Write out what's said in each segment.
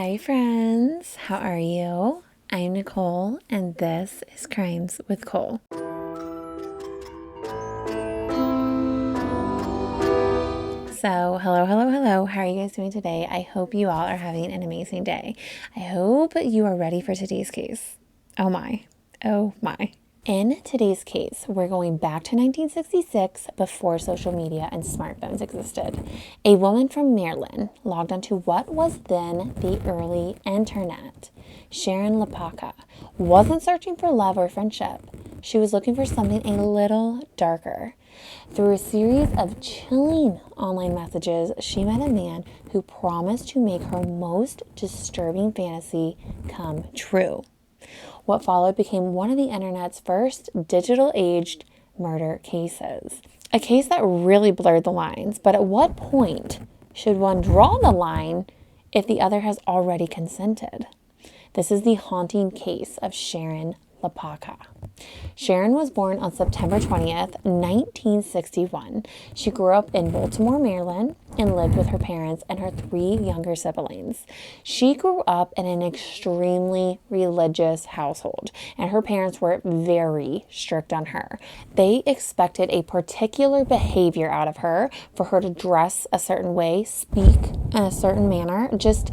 Hi friends, how are you? I'm Nicole and this is Crimes with Cole. So hello. How are you guys doing today? I hope you all are having an amazing day. I hope you are ready for today's case. Oh my. In today's case, we're going back to 1966 before social media and smartphones existed. A woman from Maryland logged onto what was then the early internet. Sharon Lopatka wasn't searching for love or friendship. She was looking for something a little darker. Through a series of chilling online messages, she met a man who promised to make her most disturbing fantasy come true. What followed became one of the internet's first digital-aged murder cases. A case that really blurred the lines, but at what point should one draw the line if the other has already consented? This is the haunting case of Sharon Lopatka. Sharon was born on September 20th, 1961. She grew up in Baltimore, Maryland, and lived with her parents and her 3 younger siblings. She grew up in an extremely religious household, and her parents were very strict on her. They expected a particular behavior out of her, for her to dress a certain way, speak in a certain manner, just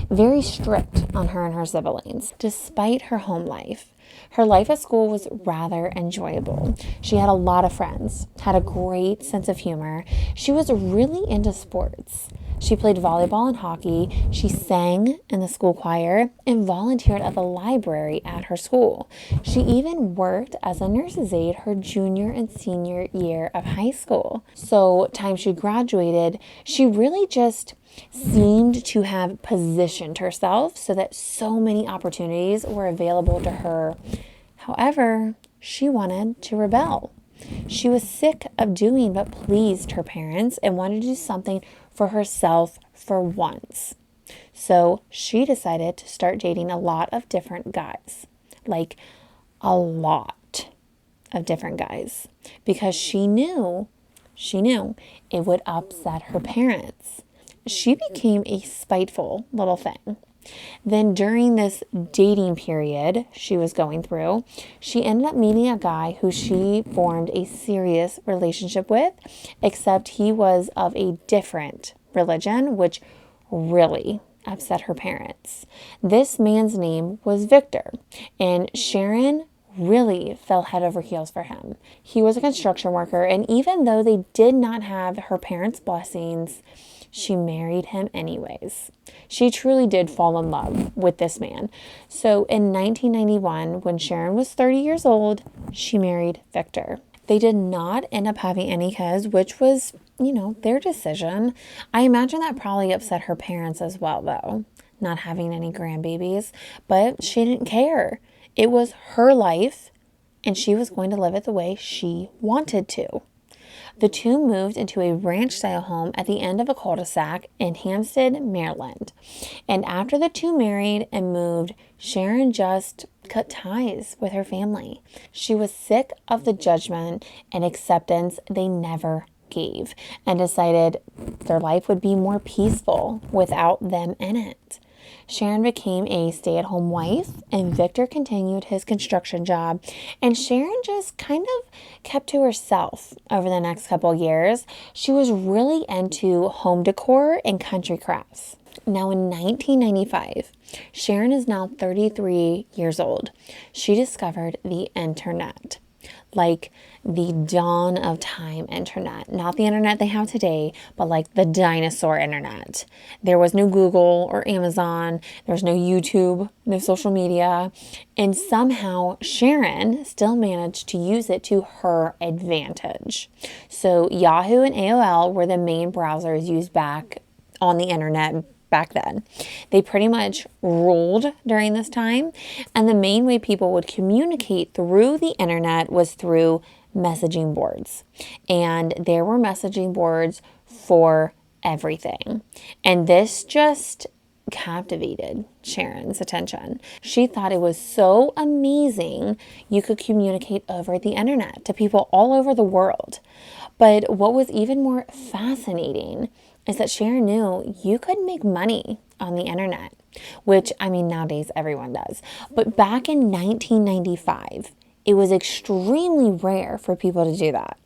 very strict on her and her siblings. Despite her home life, her life at school was rather enjoyable. She had a lot of friends, had a great sense of humor. She was really into sports. She played volleyball and hockey. She sang in the school choir and volunteered at the library at her school. She even worked as a nurse's aide her junior and senior year of high school. So, time she graduated, she really just seemed to have positioned herself so that so many opportunities were available to her. However, she wanted to rebel. She was sick of doing what pleased her parents and wanted to do something for herself for once. So she decided to start dating a lot of different guys, like a lot of different guys, because she knew it would upset her parents. She became a spiteful little thing. Then during this dating period she was going through, she ended up meeting a guy who she formed a serious relationship with, except he was of a different religion, which really upset her parents. This man's name was Victor, and Sharon really fell head over heels for him. He was a construction worker, and even though they did not have her parents' blessings, she married him anyways. She truly did fall in love with this man. So in 1991, when Sharon was 30 years old, she married Victor. They did not end up having any kids, which was, their decision. I imagine that probably upset her parents as well, though, not having any grandbabies. But she didn't care. It was her life, and she was going to live it the way she wanted to. The two moved into a ranch-style home at the end of a cul-de-sac in Hampstead, Maryland. And after the two married and moved, Sharon just cut ties with her family. She was sick of the judgment and acceptance they never gave, and decided their life would be more peaceful without them in it. Sharon became a stay-at-home wife, and Victor continued his construction job, and Sharon just kind of kept to herself over the next couple years. She was really into home decor and country crafts. Now in 1995, Sharon is now 33 years old. She discovered the internet. Like the dawn of time internet. Not the internet they have today, but like the dinosaur internet. There was no Google or Amazon. There was no YouTube, no social media. And somehow Sharon still managed to use it to her advantage. So Yahoo and AOL were the main browsers used back on the internet back then. They pretty much ruled during this time, and the main way people would communicate through the internet was through messaging boards. And there were messaging boards for everything. And this just captivated Sharon's attention. She thought it was so amazing you could communicate over the internet to people all over the world. But what was even more fascinating is that Sharon knew you could make money on the internet. which, I mean, nowadays everyone does. But back in 1995, it was extremely rare for people to do that.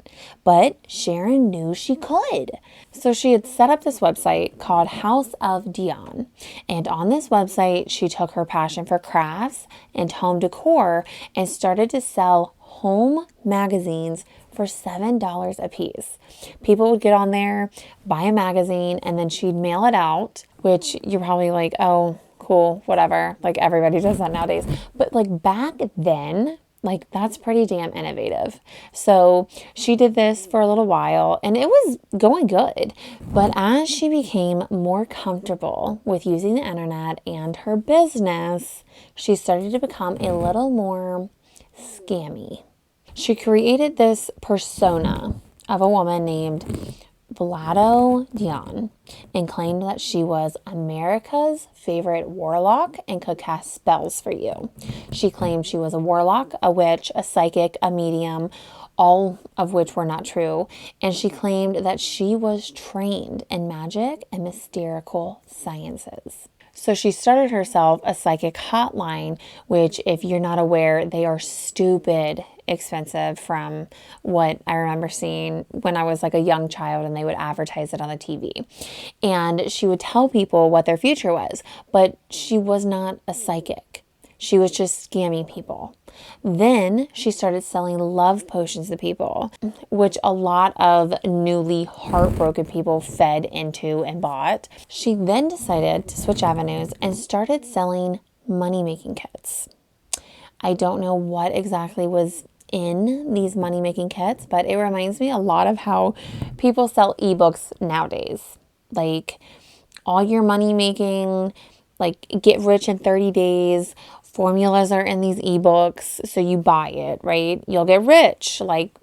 But Sharon knew she could. So she had set up this website called House of Dion. And on this website, she took her passion for crafts and home decor and started to sell home magazines for $7 a piece. People would get on there, buy a magazine, and then she'd mail it out, which you're probably like, oh, cool, whatever. Like everybody does that nowadays. But like back then, like that's pretty damn innovative. So she did this for a little while and it was going good. But as she became more comfortable with using the internet and her business, she started to become a little more scammy. She created this persona of a woman named Vlado Dion and claimed that she was America's favorite warlock and could cast spells for you. She claimed she was a warlock, a witch, a psychic, a medium, all of which were not true. And she claimed that she was trained in magic and mystical sciences. So she started herself a psychic hotline, which if you're not aware, they are stupid expensive from what I remember seeing when I was like a young child and they would advertise it on the TV. And she would tell people what their future was, but she was not a psychic. She was just scamming people. Then she started selling love potions to people, which a lot of newly heartbroken people fed into and bought. She then decided to switch avenues and started selling money-making kits. I don't know what exactly was in these money-making kits, but it reminds me a lot of how people sell ebooks nowadays. Like all your money-making, like get rich in 30 days, formulas are in these ebooks, so you buy it, right? You'll get rich, like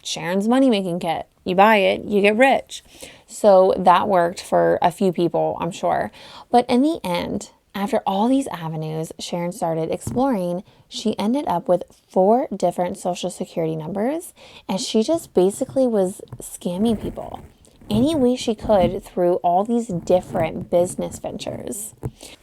Sharon's money-making kit. You buy it, you get rich. So that worked for a few people, I'm sure. But in the end, after all these avenues Sharon started exploring, she ended up with 4 different social security numbers, and she just basically was scamming people any way she could through all these different business ventures.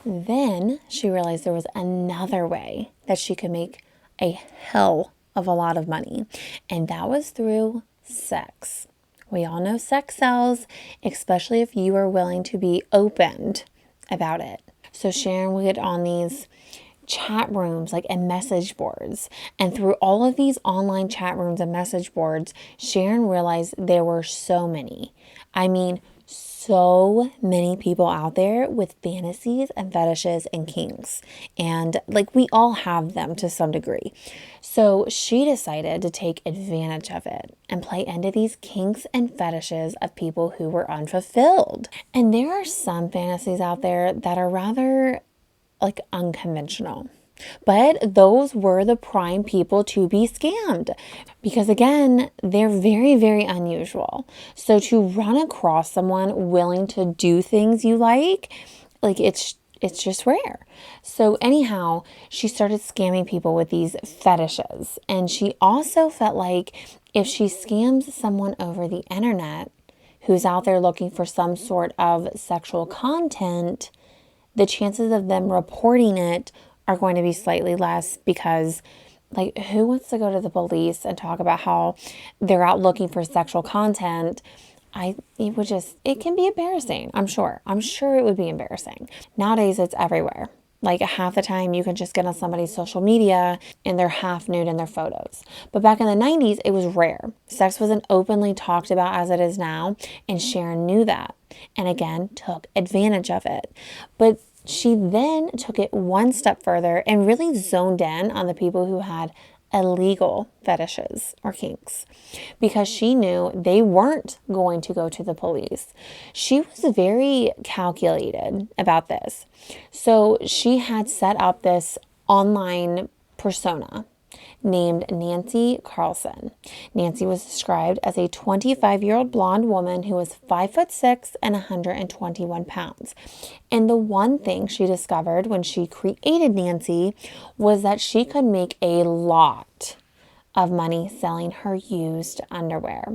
Then she realized there was another way that she could make a hell of a lot of money, and that was through sex. We all know sex sells, especially if you are willing to be opened about it. So Sharon would get on these chat rooms like and message boards, and through all of these online chat rooms and message boards, Sharon realized there were so many. I mean, so many people out there with fantasies and fetishes and kinks, and like we all have them to some degree. So she decided to take advantage of it and play into these kinks and fetishes of people who were unfulfilled. And there are some fantasies out there that are rather like unconventional. But those were the prime people to be scammed because, again, they're very, very unusual. So to run across someone willing to do things you like it's just rare. So anyhow, she started scamming people with these fetishes. And she also felt like if she scams someone over the internet who's out there looking for some sort of sexual content, the chances of them reporting it are going to be slightly less because, like, who wants to go to the police and talk about how they're out looking for sexual content? It can be embarrassing, I'm sure. I'm sure it would be embarrassing. Nowadays, it's everywhere. Like half the time you can just get on somebody's social media and they're half nude in their photos. But back in the 90s, it was rare. Sex wasn't openly talked about as it is now, and Sharon knew that and again took advantage of it. But she then took it one step further and really zoned in on the people who had illegal fetishes or kinks because she knew they weren't going to go to the police. She was very calculated about this. So she had set up this online persona named Nancy Carlson. Nancy was described as a 25-year-old blonde woman who was 5'6" and 121 pounds. And the one thing she discovered when she created Nancy was that she could make a lot of money selling her used underwear.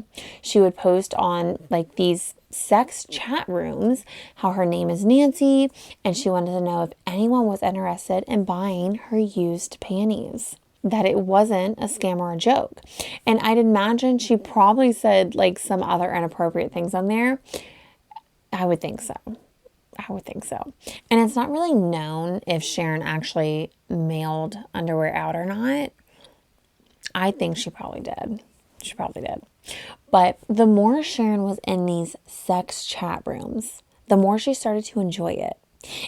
She would post on like these sex chat rooms how her name is Nancy, and she wanted to know if anyone was interested in buying her used panties, that it wasn't a scam or a joke. And I'd imagine she probably said like some other inappropriate things on there. I would think so. And it's not really known if Sharon actually mailed underwear out or not. I think she probably did. But the more Sharon was in these sex chat rooms, the more she started to enjoy it.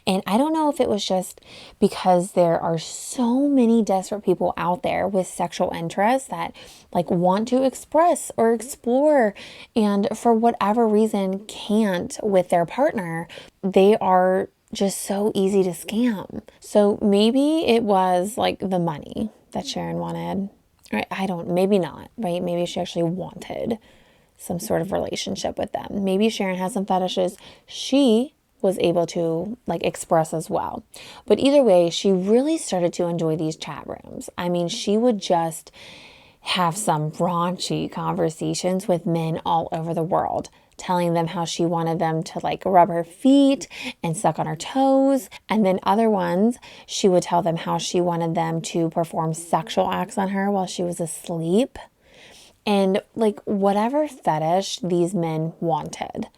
And I don't know if it was just because there are so many desperate people out there with sexual interests that like want to express or explore and for whatever reason can't with their partner. They are just so easy to scam. So maybe it was like the money that Sharon wanted. Maybe not, right? Maybe she actually wanted some sort of relationship with them. Maybe Sharon has some fetishes she was able to like express as well. But either way, she really started to enjoy these chat rooms. I mean, she would just have some raunchy conversations with men all over the world, telling them how she wanted them to like rub her feet and suck on her toes. And then other ones, she would tell them how she wanted them to perform sexual acts on her while she was asleep. And like whatever fetish these men wanted,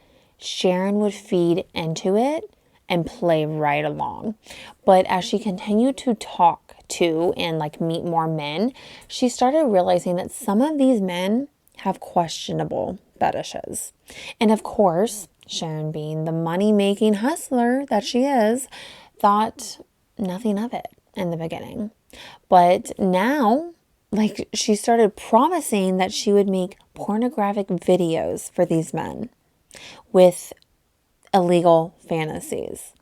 Sharon would feed into it and play right along. But as she continued to talk to and like meet more men, she started realizing that some of these men have questionable fetishes. And of course, Sharon, being the money-making hustler that she is, thought nothing of it in the beginning. But now, like, she started promising that she would make pornographic videos for these men with illegal fantasies.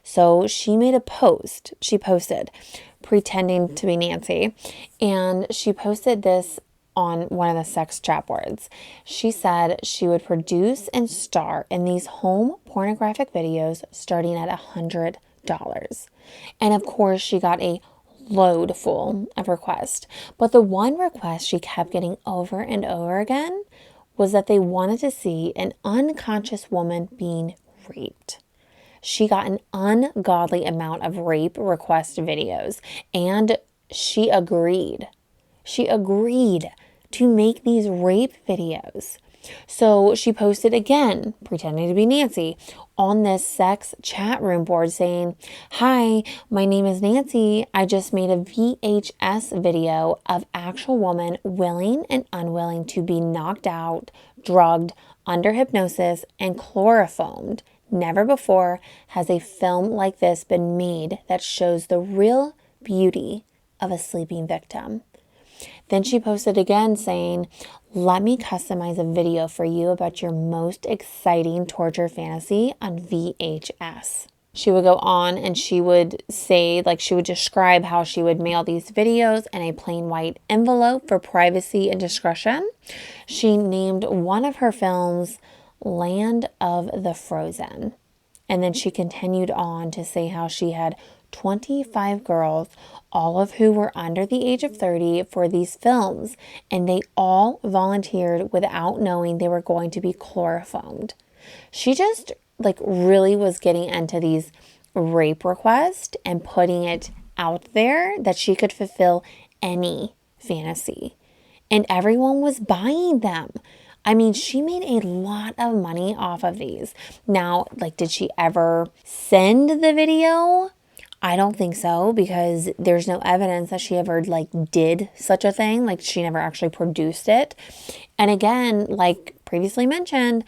So she made a post. She posted pretending to be Nancy, and she posted this on one of the sex chat boards. She said she would produce and star in these home pornographic videos starting at $100. And of course, she got a load full of requests. But the one request she kept getting over and over again was that they wanted to see an unconscious woman being raped. She got an ungodly amount of rape request videos, and she agreed. She agreed to make these rape videos. So she posted again, pretending to be Nancy, on this sex chat room board saying, "Hi, my name is Nancy. I just made a VHS video of actual woman willing and unwilling to be knocked out, drugged, under hypnosis, and chloroformed. Never before has a film like this been made that shows the real beauty of a sleeping victim." Then she posted again saying, "Let me customize a video for you about your most exciting torture fantasy on VHS." She would go on and she would say, like, she would describe how she would mail these videos in a plain white envelope for privacy and discretion. She named one of her films Land of the Frozen. And then she continued on to say how she had 25 girls, all of who were under the age of 30 for these films, and they all volunteered without knowing they were going to be chloroformed. She just like really was getting into these rape requests and putting it out there that she could fulfill any fantasy. And everyone was buying them. I mean, she made a lot of money off of these. Now, like, did she ever send the video? I don't think so, because there's no evidence that she ever like did such a thing. Like, she never actually produced it. And again, like previously mentioned,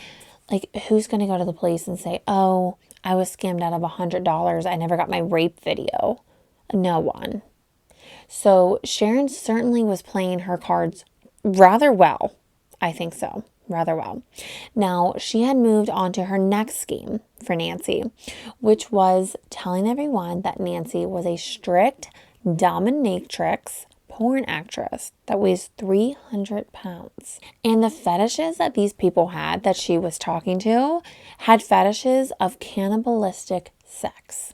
like, who's going to go to the police and say, "Oh, I was scammed out of $100. I never got my rape video"? No one. So Sharon certainly was playing her cards rather well. I think so. Rather well. Now, she had moved on to her next scheme for Nancy, which was telling everyone that Nancy was a strict dominatrix porn actress that weighs 300 pounds. And the fetishes that these people had that she was talking to had fetishes of cannibalistic sex.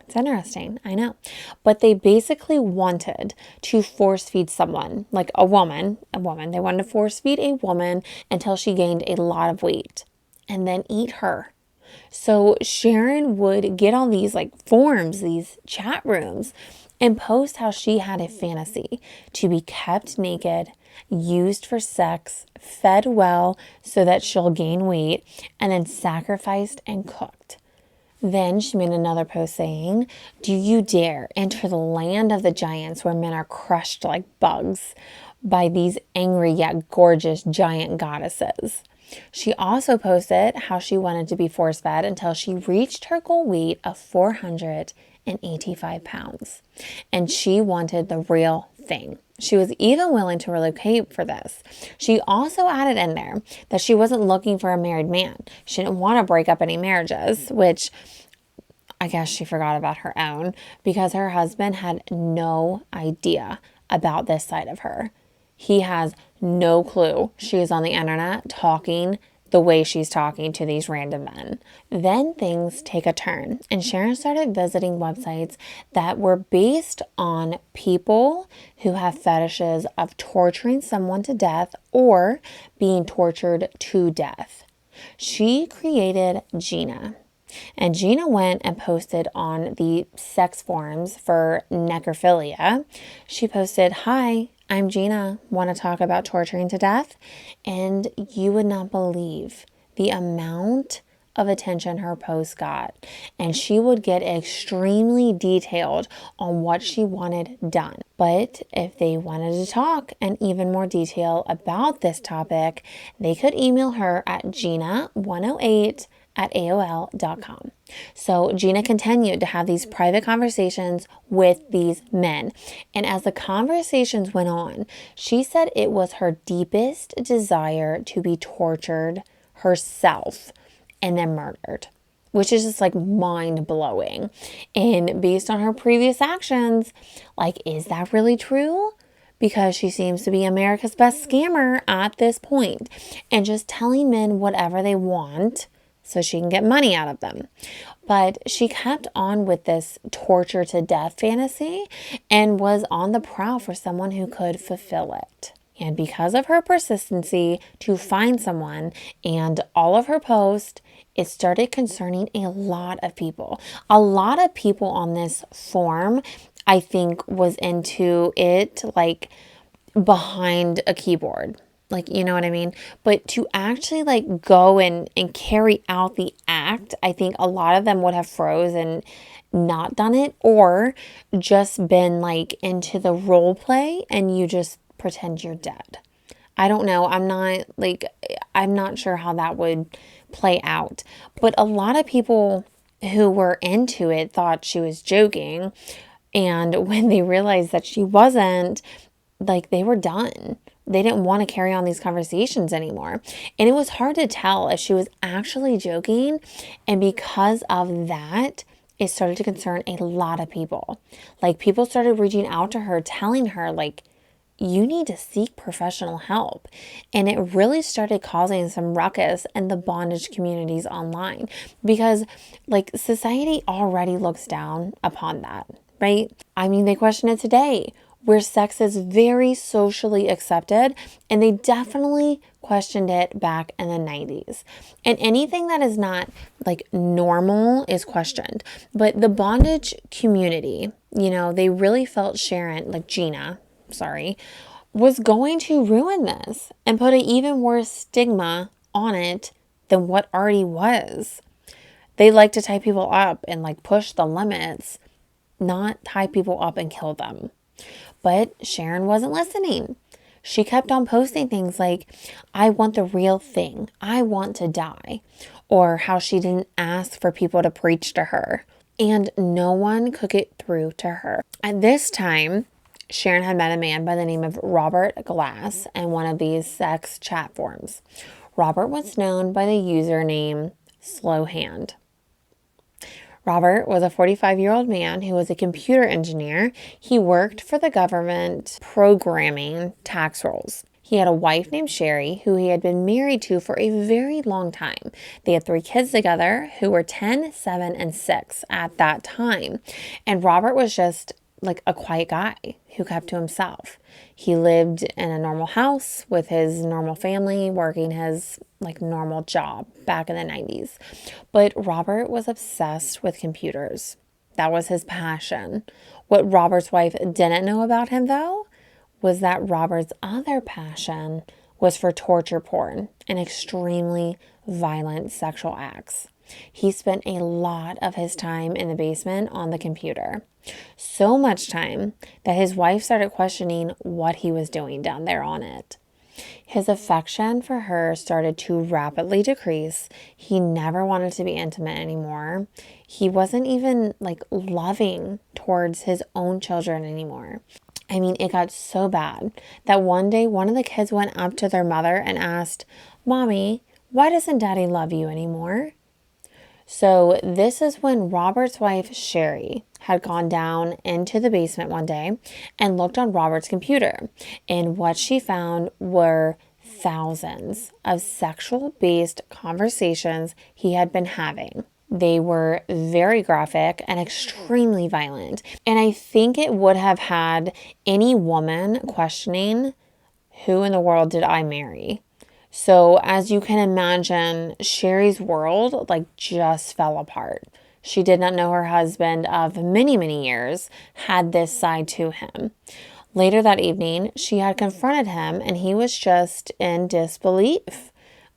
It's interesting, I know. But they basically wanted to force feed someone, like a woman. They wanted to force feed a woman until she gained a lot of weight and then eat her. So Sharon would get on these like forums, these chat rooms, and post how she had a fantasy to be kept naked, used for sex, fed well so that she'll gain weight, and then sacrificed and cooked. Then she made another post saying, "Do you dare enter the land of the giants where men are crushed like bugs by these angry yet gorgeous giant goddesses?" She also posted how she wanted to be force fed until she reached her goal weight of 485 pounds. And she wanted the real thing. She was even willing to relocate for this. She also added in there that she wasn't looking for a married man. She didn't want to break up any marriages, which I guess she forgot about her own because her husband had no idea about this side of her. He has no clue she is on the internet talking the way she's talking to these random men. Then things take a turn, and Sharon started visiting websites that were based on people who have fetishes of torturing someone to death or being tortured to death. She created Gina. And Gina went and posted on the sex forums for necrophilia. She posted, "Hi, I'm Gina. Want to talk about torturing to death?" And you would not believe the amount of attention her post got. And she would get extremely detailed on what she wanted done. But if they wanted to talk in even more detail about this topic, they could email her at gina108@aol.com. So Gina continued to have these private conversations with these men. And as the conversations went on, she said it was her deepest desire to be tortured herself and then murdered, which is just like mind blowing. And based on her previous actions, like, is that really true? Because she seems to be America's best scammer at this point and just telling men whatever they want so she can get money out of them. But she kept on with this torture to death fantasy and was on the prowl for someone who could fulfill it. And because of her persistency to find someone and all of her posts, it started concerning a lot of people. A lot of people on this forum, I think, was into it like behind a keyboard. Like, you know what I mean? But to actually like go and carry out the act, I think a lot of them would have froze and not done it, or just been like into the role play and you just pretend you're dead. I don't know. I'm not sure how that would play out. But a lot of people who were into it thought she was joking. And when they realized that she wasn't, like, they were done. They didn't want to carry on these conversations anymore. And it was hard to tell if she was actually joking. And because of that, it started to concern a lot of people. Like, people started reaching out to her, telling her, like, you need to seek professional help. And it really started causing some ruckus in the bondage communities online because, like, society already looks down upon that, right? I mean, they question it today, where sex is very socially accepted, and they definitely questioned it back in the 90s. And anything that is not like normal is questioned. But the bondage community, you know, they really felt Sharon, like Gina, was going to ruin this and put an even worse stigma on it than what already was. They like to tie people up and like push the limits, not tie people up and kill them. But Sharon wasn't listening. She kept on posting things like, "I want the real thing. I want to die." Or how she didn't ask for people to preach to her. And no one could get through to her. At this time, Sharon had met a man by the name of Robert Glass in one of these sex chat forums. Robert was known by the username Slow Hand. Robert was a 45-year-old man who was a computer engineer. He worked for the government programming tax rolls. He had a wife named Sherry, who he had been married to for a very long time. They had 3 kids together who were 10, 7, and 6 at that time. And Robert was just like a quiet guy who kept to himself. He lived in a normal house with his normal family, working his like normal job back in the 90s. But Robert was obsessed with computers. That was his passion. What Robert's wife didn't know about him, though, was that Robert's other passion was for torture porn and extremely violent sexual acts. He spent a lot of his time in the basement on the computer. So much time that his wife started questioning what he was doing down there on it. His affection for her started to rapidly decrease. He never wanted to be intimate anymore. He wasn't even like loving towards his own children anymore. I mean, it got so bad that one day one of the kids went up to their mother and asked, "Mommy, why doesn't Daddy love you anymore?" So this is when Robert's wife, Sherry, had gone down into the basement one day and looked on Robert's computer. And what she found were thousands of sexual-based conversations he had been having. They were very graphic and extremely violent. And I think it would have had any woman questioning, who in the world did I marry? So as you can imagine, Sherry's world just fell apart. She did not know her husband of many, many years had this side to him. Later that evening, she had confronted him and he was just in disbelief.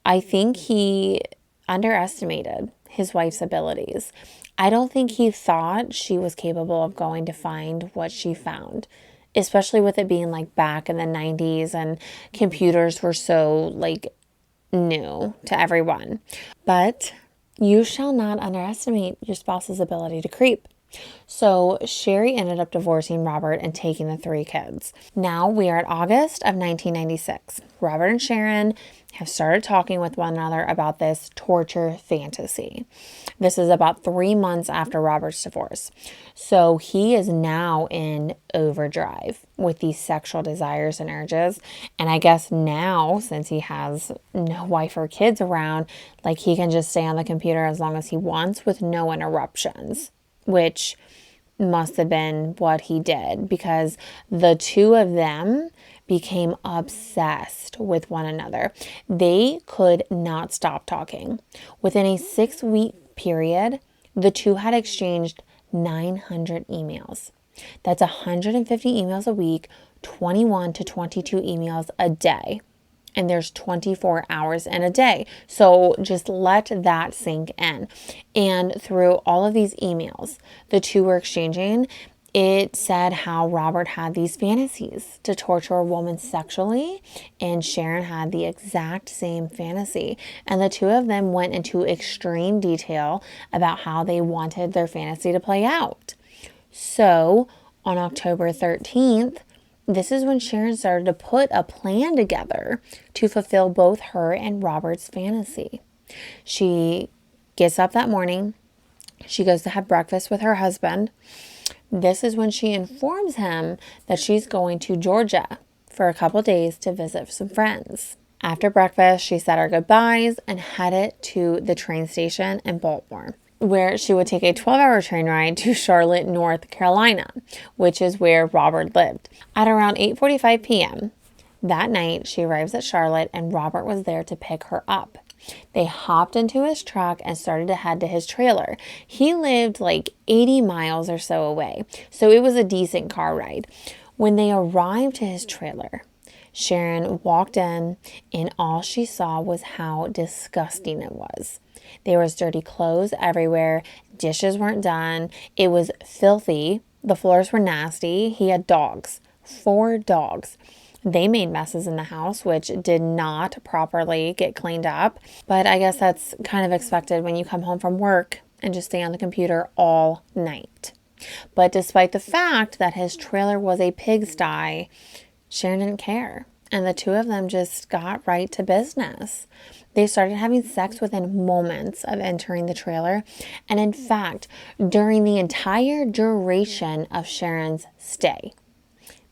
I think he underestimated his wife's abilities. I don't think he thought she was capable of going to find what she found, especially with it being back in the 90s and computers were so new to everyone. But you shall not underestimate your spouse's ability to creep. So Sherry ended up divorcing Robert and taking the 3 kids. Now we are at August of 1996. Robert and Sharon have started talking with one another about this torture fantasy. This is about 3 months after Robert's divorce. So he is now in overdrive with these sexual desires and urges. And I guess now, since he has no wife or kids around, he can just stay on the computer as long as he wants with no interruptions, which must have been what he did because the 2 of them became obsessed with one another. They could not stop talking. Within a 6-week period, the 2 had exchanged 900 emails. That's 150 emails a week, 21 to 22 emails a day. And there's 24 hours in a day. So just let that sink in. And through all of these emails the 2 were exchanging, it said how Robert had these fantasies to torture a woman sexually, and Sharon had the exact same fantasy. And the 2 of them went into extreme detail about how they wanted their fantasy to play out. So on October 13th, this is when Sharon started to put a plan together to fulfill both her and Robert's fantasy. She gets up that morning. She goes to have breakfast with her husband. This is when she informs him that she's going to Georgia for a couple days to visit some friends. After breakfast, she said her goodbyes and headed to the train station in Baltimore, where she would take a 12-hour train ride to Charlotte, North Carolina, which is where Robert lived. At around 8:45 p.m. that night, she arrives at Charlotte and Robert was there to pick her up. They hopped into his truck and started to head to his trailer. He lived 80 miles or so away, so it was a decent car ride. When they arrived to his trailer, Sharon walked in and all she saw was how disgusting it was. There was dirty clothes everywhere. Dishes weren't done. It was filthy. The floors were nasty. He had dogs, 4 dogs. They made messes in the house, which did not properly get cleaned up. But I guess that's kind of expected when you come home from work and just stay on the computer all night. But despite the fact that his trailer was a pigsty, Sharon didn't care. And the 2 of them just got right to business. They started having sex within moments of entering the trailer. And in fact, during the entire duration of Sharon's stay,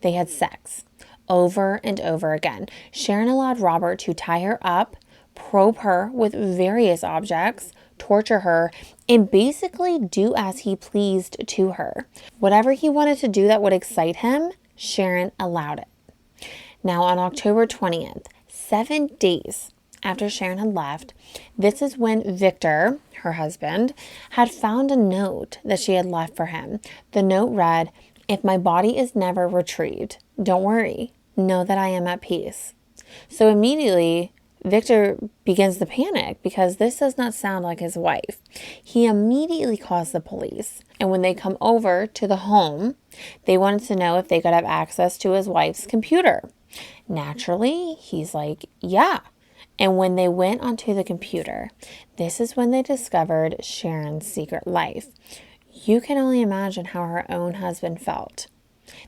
they had sex over and over again. Sharon allowed Robert to tie her up, probe her with various objects, torture her, and basically do as he pleased to her. Whatever he wanted to do that would excite him, Sharon allowed it. Now, on October 20th, 7 days after Sharon had left, this is when Victor, her husband, had found a note that she had left for him. The note read, "If my body is never retrieved, don't worry. Know that I am at peace." So immediately, Victor begins to panic because this does not sound like his wife. He immediately calls the police. And when they come over to the home, they wanted to know if they could have access to his wife's computer. Naturally, he's like, yeah. And when they went onto the computer, this is when they discovered Sharon's secret life. You can only imagine how her own husband felt.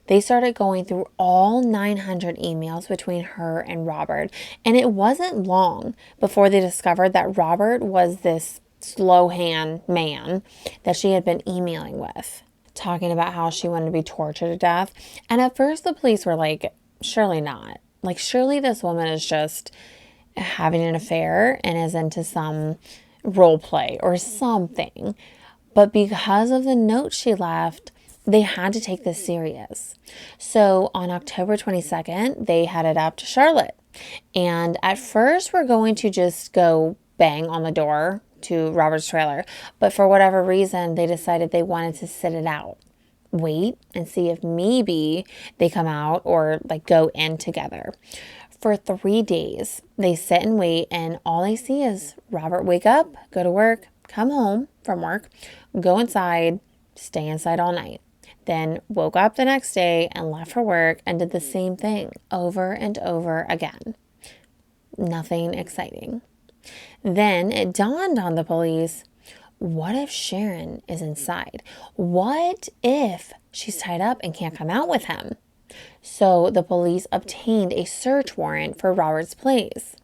They started going through all 900 emails between her and Robert, and it wasn't long before they discovered that Robert was this slow hand man that she had been emailing with, talking about how she wanted to be tortured to death. And at first the police were like, surely not. Like, surely this woman is just having an affair and is into some role play or something. But because of the note she left, they had to take this serious. So on October 22nd, they headed up to Charlotte. And at first, we're going to just go bang on the door to Robert's trailer. But for whatever reason, they decided they wanted to sit it out. Wait and see if maybe they come out or like go in together. For 3 days, they sit and wait, and all they see is Robert wake up, go to work, come home from work, go inside, stay inside all night. Then woke up the next day and left for work and did the same thing over and over again. Nothing exciting. Then it dawned on the police, what if Sharon is inside? What if she's tied up and can't come out with him? So the police obtained a search warrant for Robert's place,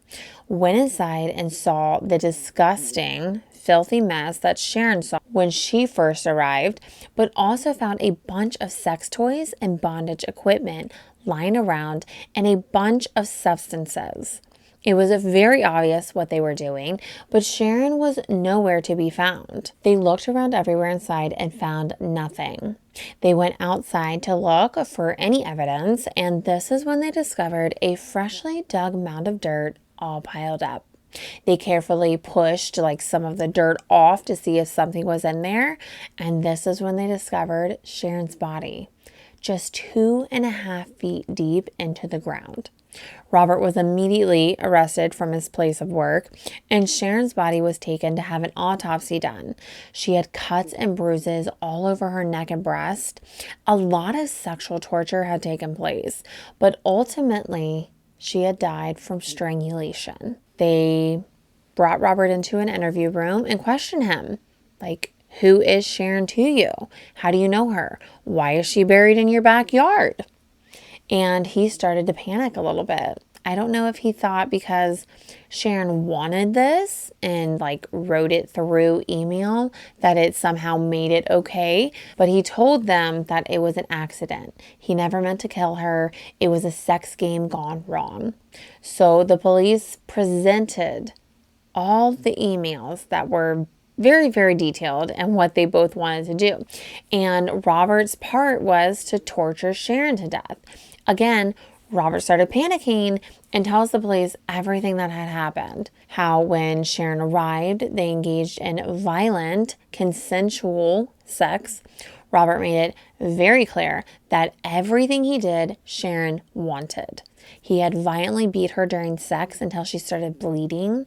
went inside and saw the disgusting, filthy mess that Sharon saw when she first arrived, but also found a bunch of sex toys and bondage equipment lying around and a bunch of substances. It was very obvious what they were doing, but Sharon was nowhere to be found. They looked around everywhere inside and found nothing. They went outside to look for any evidence, and this is when they discovered a freshly dug mound of dirt all piled up. They carefully pushed some of the dirt off to see if something was in there, and this is when they discovered Sharon's body, just 2.5 feet deep into the ground. Robert was immediately arrested from his place of work, and Sharon's body was taken to have an autopsy done. She had cuts and bruises all over her neck and breast. A lot of sexual torture had taken place, but ultimately, she had died from strangulation. They brought Robert into an interview room and questioned him, who is Sharon to you? How do you know her? Why is she buried in your backyard? And he started to panic a little bit. I don't know if he thought because Sharon wanted this and wrote it through email that it somehow made it okay. But he told them that it was an accident. He never meant to kill her. It was a sex game gone wrong. So the police presented all the emails that were very, very detailed and what they both wanted to do. And Robert's part was to torture Sharon to death. Again, Robert started panicking and tells the police everything that had happened. How when Sharon arrived, they engaged in violent, consensual sex. Robert made it very clear that everything he did, Sharon wanted. He had violently beat her during sex until she started bleeding.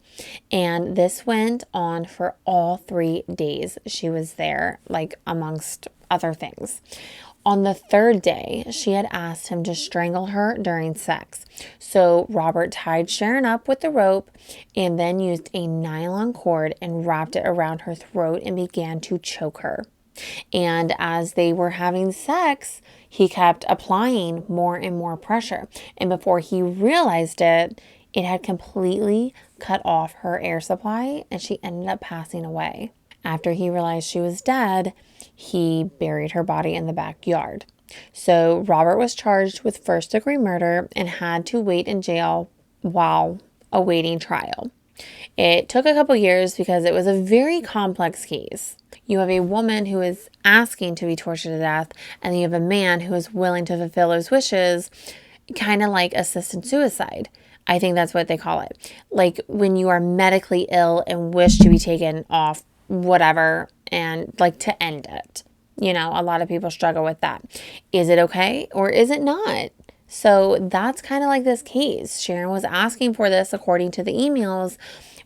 And this went on for all 3 days she was there, amongst other things. On the 3rd day, she had asked him to strangle her during sex. So Robert tied Sharon up with the rope and then used a nylon cord and wrapped it around her throat and began to choke her. And as they were having sex, he kept applying more and more pressure. And before he realized it, it had completely cut off her air supply and she ended up passing away. After he realized she was dead, he buried her body in the backyard. So Robert was charged with first-degree murder and had to wait in jail while awaiting trial. It took a couple years because it was a very complex case. You have a woman who is asking to be tortured to death, and you have a man who is willing to fulfill his wishes, kind of like assisted suicide. I think that's what they call it. Like when you are medically ill and wish to be taken off, whatever, and like to end it. You know, a lot of people struggle with that. Is it okay or is it not? So that's kind of like this case. Sharon was asking for this according to the emails,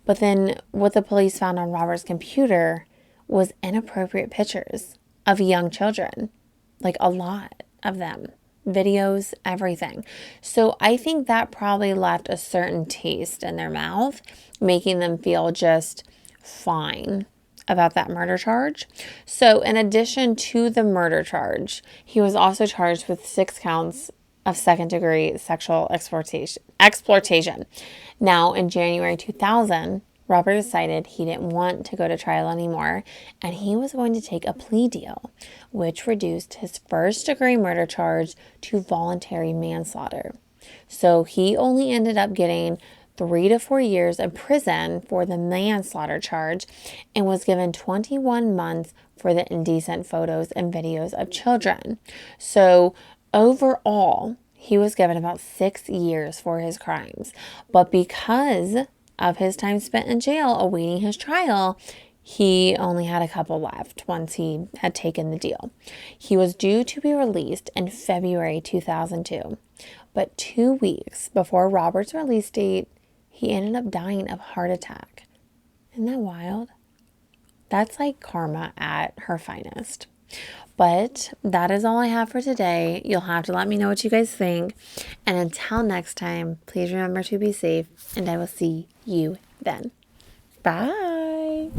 but then what the police found on Robert's computer was inappropriate pictures of young children, like a lot of them, videos, everything. So I think that probably left a certain taste in their mouth, making them feel just fine about that murder charge. So in addition to the murder charge, he was also charged with 6 counts of second-degree sexual exploitation. Now, in January 2000, Robert decided he didn't want to go to trial anymore, and he was going to take a plea deal, which reduced his first-degree murder charge to voluntary manslaughter. So he only ended up getting 3 to 4 years in prison for the manslaughter charge and was given 21 months for the indecent photos and videos of children. So overall, he was given about 6 years for his crimes. But because of his time spent in jail awaiting his trial, he only had a couple left once he had taken the deal. He was due to be released in February 2002. But 2 weeks before Robert's release date, he ended up dying of a heart attack. Isn't that wild? That's like karma at her finest. But that is all I have for today. You'll have to let me know what you guys think. And until next time, please remember to be safe, and I will see you then. Bye.